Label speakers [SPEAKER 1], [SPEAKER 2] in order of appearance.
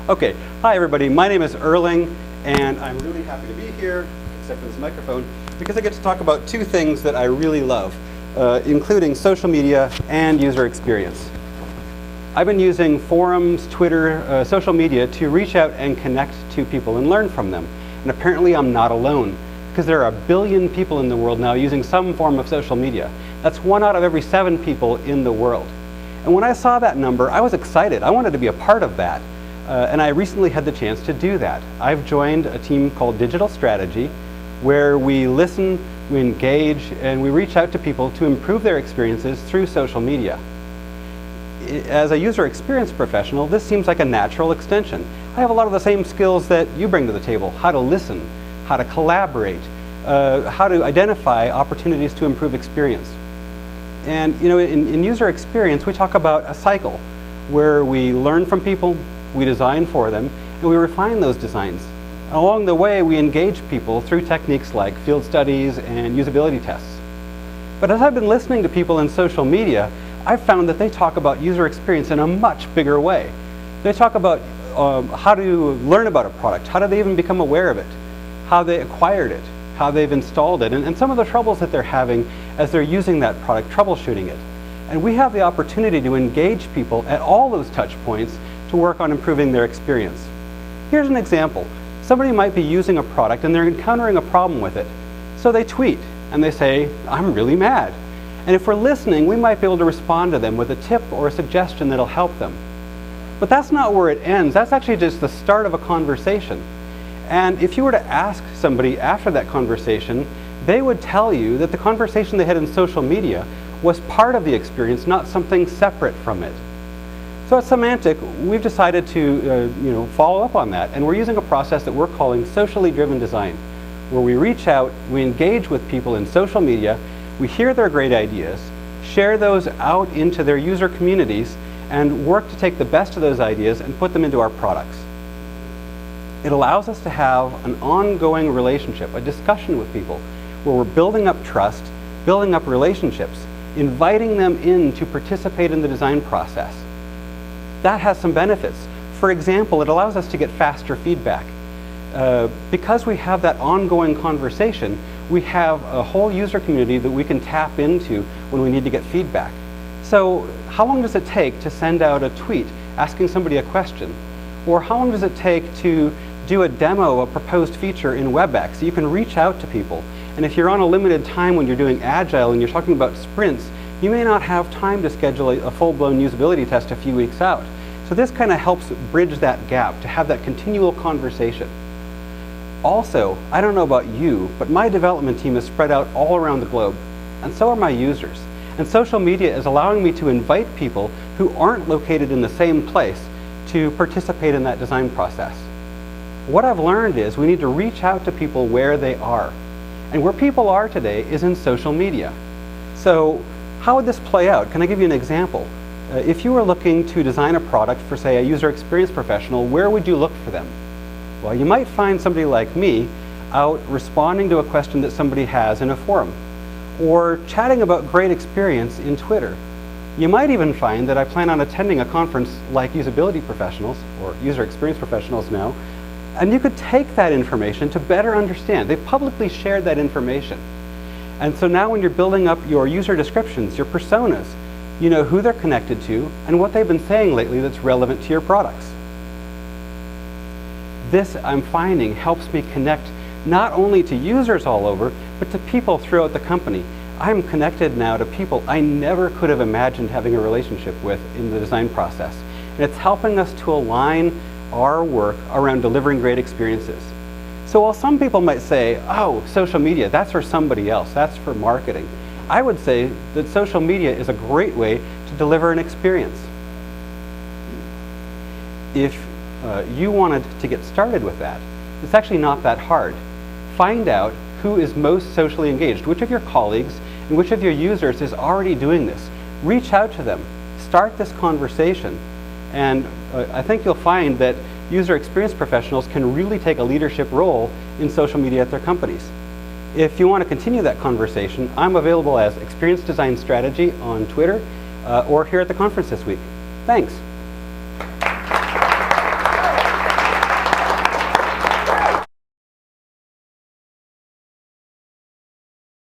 [SPEAKER 1] Okay, hi everybody, my name is Erling, and I'm really happy to be here, except for this microphone, because I get to talk about two things that I really love, including social media and user experience. I've been using forums, Twitter, social media to reach out and connect to people and learn from them. And apparently I'm not alone, because there are 1 billion people in the world now using some form of social media. That's 1 out of every 7 people in the world. And when I saw that number, I was excited. I wanted to be a part of that. And I recently had the chance to do that. I've joined a team called Digital Strategy, where we listen, we engage, and we reach out to people to improve their experiences through social media. As a user experience professional, this seems like a natural extension. I have a lot of the same skills that you bring to the table: how to listen, how to collaborate, how to identify opportunities to improve experience. And you know, in user experience, we talk about a cycle where we learn from people, we design for them, and we refine those designs. Along the way, we engage people through techniques like field studies and usability tests. But as I've been listening to people in social media, I've found that they talk about user experience in a much bigger way. They talk about how to learn about a product, how do they even become aware of it, how they acquired it, how they've installed it, and some of the troubles that they're having as they're using that product, troubleshooting it. And we have the opportunity to engage people at all those touch points to work on improving their experience. Here's an example. Somebody might be using a product and they're encountering a problem with it. So they tweet and they say, "I'm really mad." And if we're listening, we might be able to respond to them with a tip or a suggestion that'll help them. But that's not where it ends. That's actually just the start of a conversation. And if you were to ask somebody after that conversation, they would tell you that the conversation they had in social media was part of the experience, not something separate from it. So at Symantec, we've decided to follow up on that, and we're using a process that we're calling socially driven design, where we reach out, we engage with people in social media, we hear their great ideas, share those out into their user communities, and work to take the best of those ideas and put them into our products. It allows us to have an ongoing relationship, a discussion with people, where we're building up trust, building up relationships, inviting them in to participate in the design process. That has some benefits. For example, it allows us to get faster feedback. Because we have that ongoing conversation, we have a whole user community that we can tap into when we need to get feedback. So how long does it take to send out a tweet asking somebody a question? Or how long does it take to do a demo of a proposed feature in WebEx? So you can reach out to people. And if you're on a limited time when you're doing Agile and you're talking about sprints, you may not have time to schedule a full-blown usability test a few weeks out. So this kind of helps bridge that gap, to have that continual conversation. Also, I don't know about you, but my development team is spread out all around the globe, and so are my users. And social media is allowing me to invite people who aren't located in the same place to participate in that design process. What I've learned is we need to reach out to people where they are. And where people are today is in social media. So how would this play out? Can I give you an example? If you were looking to design a product for, say, a user experience professional, where would you look for them? Well, you might find somebody like me out responding to a question that somebody has in a forum, or chatting about great experience in Twitter. You might even find that I plan on attending a conference like Usability Professionals, or User Experience Professionals now, and you could take that information to better understand. They've publicly shared that information. And so now when you're building up your user descriptions, your personas, you know who they're connected to and what they've been saying lately that's relevant to your products. This, I'm finding, helps me connect not only to users all over, but to people throughout the company. I'm connected now to people I never could have imagined having a relationship with in the design process. And it's helping us to align our work around delivering great experiences. So while some people might say, "Oh, social media, that's for somebody else, that's for marketing," I would say that social media is a great way to deliver an experience. If you wanted to get started with that, it's actually not that hard. Find out who is most socially engaged, which of your colleagues and which of your users is already doing this. Reach out to them, start this conversation, and I think you'll find that user experience professionals can really take a leadership role in social media at their companies. If you want to continue that conversation, I'm available as Experience Design Strategy on Twitter or here at the conference this week. Thanks.